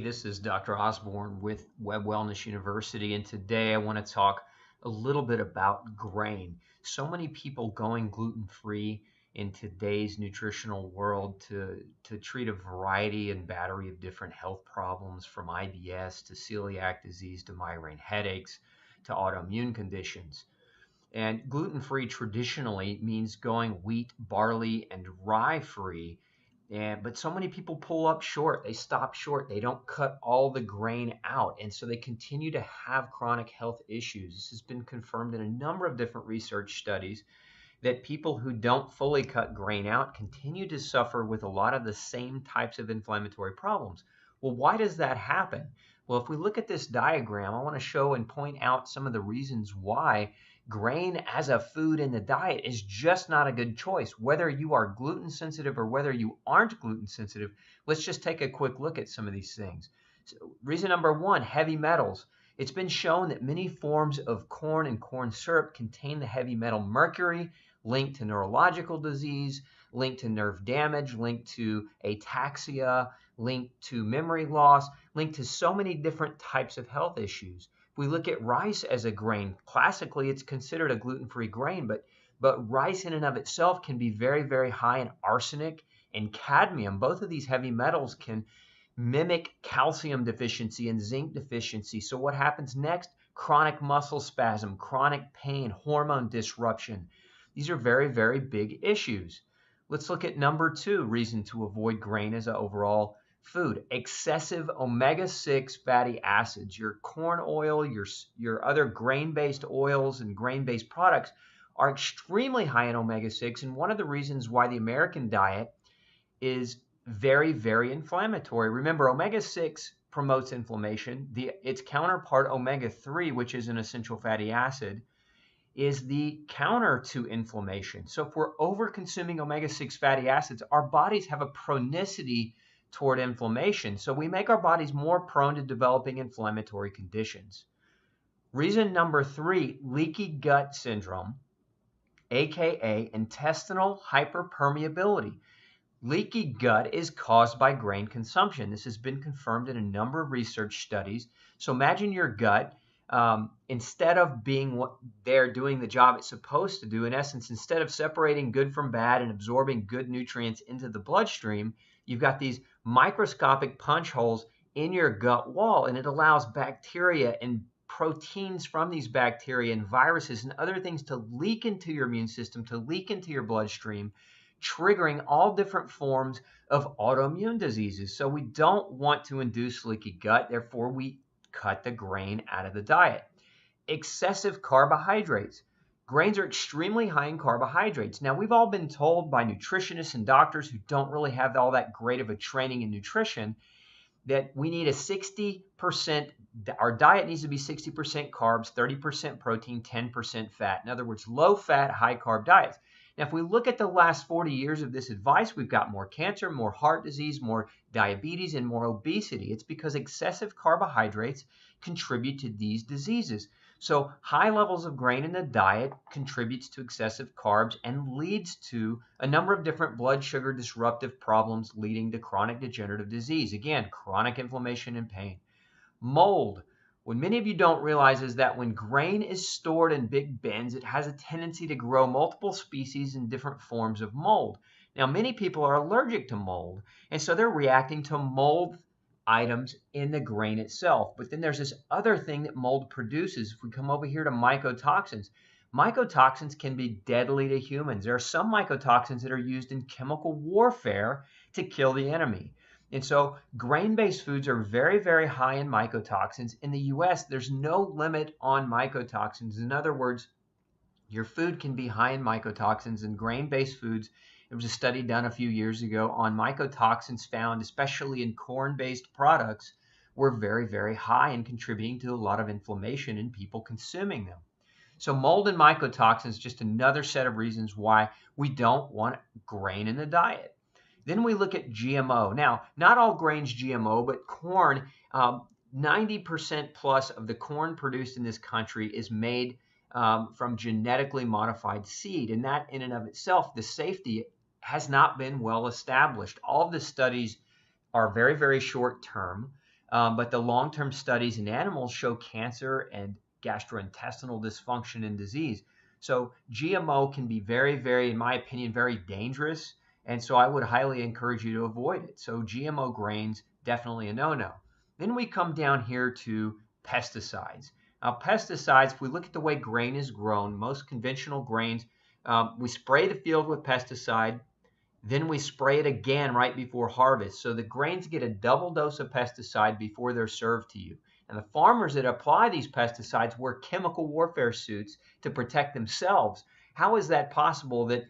this is Dr. Osborne with Web Wellness University, and today I want to talk a little bit about grain. So many people going gluten-free in today's nutritional world to treat a variety and battery of different health problems, from IBS to celiac disease to migraine headaches to autoimmune conditions. And gluten-free traditionally means going wheat, barley, and rye-free. But so many people pull up short. They stop short. They don't cut all the grain out. And so they continue to have chronic health issues. This has been confirmed in a number of different research studies that people who don't fully cut grain out continue to suffer with a lot of the same types of inflammatory problems. Well, why does that happen? Well, if we look at this diagram, I want to show and point out some of the reasons why grain as a food in the diet is just not a good choice. Whether you are gluten sensitive or whether you aren't gluten sensitive, let's just take a quick look at some of these things. So, reason number one, heavy metals. It's been shown that many forms of corn and corn syrup contain the heavy metal mercury, linked to neurological disease, linked to nerve damage, linked to ataxia, linked to memory loss, linked to so many different types of health issues. If we look at rice as a grain, classically it's considered a gluten-free grain, but rice in and of itself can be very, very high in arsenic and cadmium. Both of these heavy metals can mimic calcium deficiency and zinc deficiency. So what happens next? Chronic muscle spasm, chronic pain, hormone disruption. These are very, very big issues. Let's look at number two reason to avoid grain as an overall food. Excessive omega-6 fatty acids. Your corn oil, your other grain-based oils and grain-based products are extremely high in omega-6. And one of the reasons why the American diet is very, very inflammatory. Remember, omega-6 promotes inflammation. Its counterpart, omega-3, which is an essential fatty acid, is the counter to inflammation. So if we're over-consuming omega-6 fatty acids, our bodies have a chronicity toward inflammation. So we make our bodies more prone to developing inflammatory conditions. Reason number three, leaky gut syndrome, aka intestinal hyperpermeability. Leaky gut is caused by grain consumption. This has been confirmed in a number of research studies. So imagine your gut, instead of being there doing the job it's supposed to do, in essence, instead of separating good from bad and absorbing good nutrients into the bloodstream, you've got these microscopic punch holes in your gut wall, and it allows bacteria and proteins from these bacteria and viruses and other things to leak into your immune system, to leak into your bloodstream, triggering all different forms of autoimmune diseases. So we don't want to induce leaky gut, therefore we cut the grain out of the diet. Excessive carbohydrates. Grains are extremely high in carbohydrates. Now, we've all been told by nutritionists and doctors who don't really have all that great of a training in nutrition that we need a 60%, our diet needs to be 60% carbs, 30% protein, 10% fat. In other words, low fat, high carb diets. Now, if we look at the last 40 years of this advice, we've got more cancer, more heart disease, more diabetes, and more obesity. It's because excessive carbohydrates contribute to these diseases. So high levels of grain in the diet contributes to excessive carbs and leads to a number of different blood sugar disruptive problems leading to chronic degenerative disease. Again, chronic inflammation and pain. Mold. What many of you don't realize is that when grain is stored in big bins, it has a tendency to grow multiple species and different forms of mold. Now, many people are allergic to mold, and so they're reacting to mold items in the grain itself. But then there's this other thing that mold produces. If we come over here to mycotoxins, mycotoxins can be deadly to humans. There are some mycotoxins that are used in chemical warfare to kill the enemy. And so grain-based foods are very, very high in mycotoxins. In the US, there's no limit on mycotoxins. In other words, your food can be high in mycotoxins. In grain-based foods, there was a study done a few years ago on mycotoxins found, especially in corn-based products, were very, very high and contributing to a lot of inflammation in people consuming them. So mold and mycotoxins, just another set of reasons why we don't want grain in the diet. Then we look at GMO. Now, not all grains GMO, but corn, 90% plus of the corn produced in this country is made from genetically modified seed. And that in and of itself, the safety has not been well established. All of the studies are very, very short term. But the long-term studies in animals show cancer and gastrointestinal dysfunction and disease. So GMO can be very, very, in my opinion, very dangerous. And so I would highly encourage you to avoid it. So GMO grains, definitely a no-no. Then we come down here to pesticides. Now, pesticides, if we look at the way grain is grown, most conventional grains, we spray the field with pesticide, then we spray it again right before harvest. So the grains get a double dose of pesticide before they're served to you. And the farmers that apply these pesticides wear chemical warfare suits to protect themselves. How is that possible that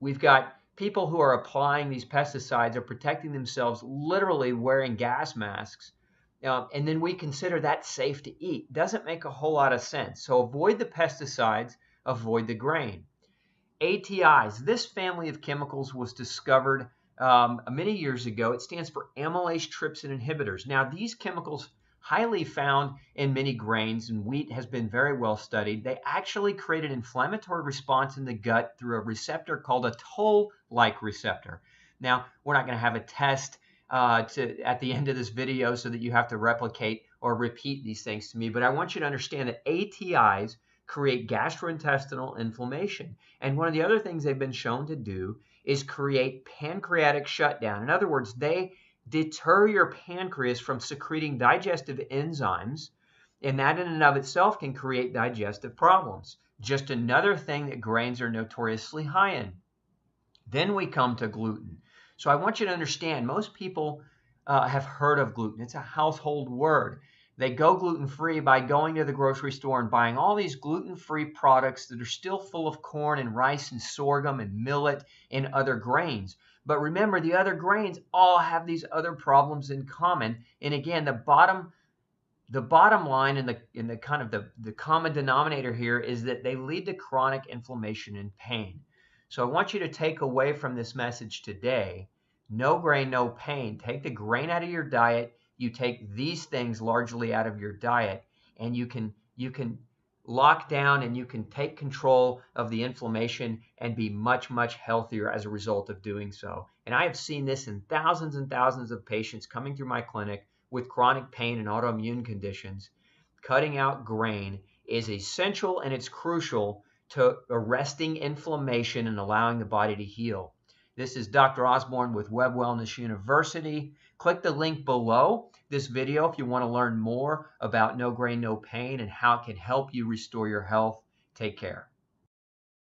we've got people who are applying these pesticides are protecting themselves literally wearing gas masks, and then we consider that safe to eat? Doesn't make a whole lot of sense. So avoid the pesticides, avoid the grain. ATIs, this family of chemicals was discovered many years ago. It stands for amylase trypsin inhibitors. Now, these chemicals, highly found in many grains, and wheat has been very well studied, they actually create an inflammatory response in the gut through a receptor called a toll-like receptor. Now, we're not going to have a test at the end of this video so that you have to replicate or repeat these things to me, but I want you to understand that ATIs create gastrointestinal inflammation. And one of the other things they've been shown to do is create pancreatic shutdown. In other words, they deter your pancreas from secreting digestive enzymes, and that in and of itself can create digestive problems. Just another thing that grains are notoriously high in. Then we come to gluten. So I want you to understand, most people have heard of gluten. It's a household word. They go gluten-free by going to the grocery store and buying all these gluten-free products that are still full of corn and rice and sorghum and millet and other grains. But remember, the other grains all have these other problems in common. And again, the bottom line and the kind of the common denominator here is that they lead to chronic inflammation and pain. So I want you to take away from this message today, no grain, no pain. Take the grain out of your diet. You take these things largely out of your diet, and you can lock down and you can take control of the inflammation and be much, much healthier as a result of doing so. And I have seen this in thousands and thousands of patients coming through my clinic with chronic pain and autoimmune conditions. Cutting out grain is essential, and it's crucial to arresting inflammation and allowing the body to heal. This is Dr. Osborne with Web Wellness University. Click the link below this video if you want to learn more about No Grain, No Pain and how it can help you restore your health. Take care.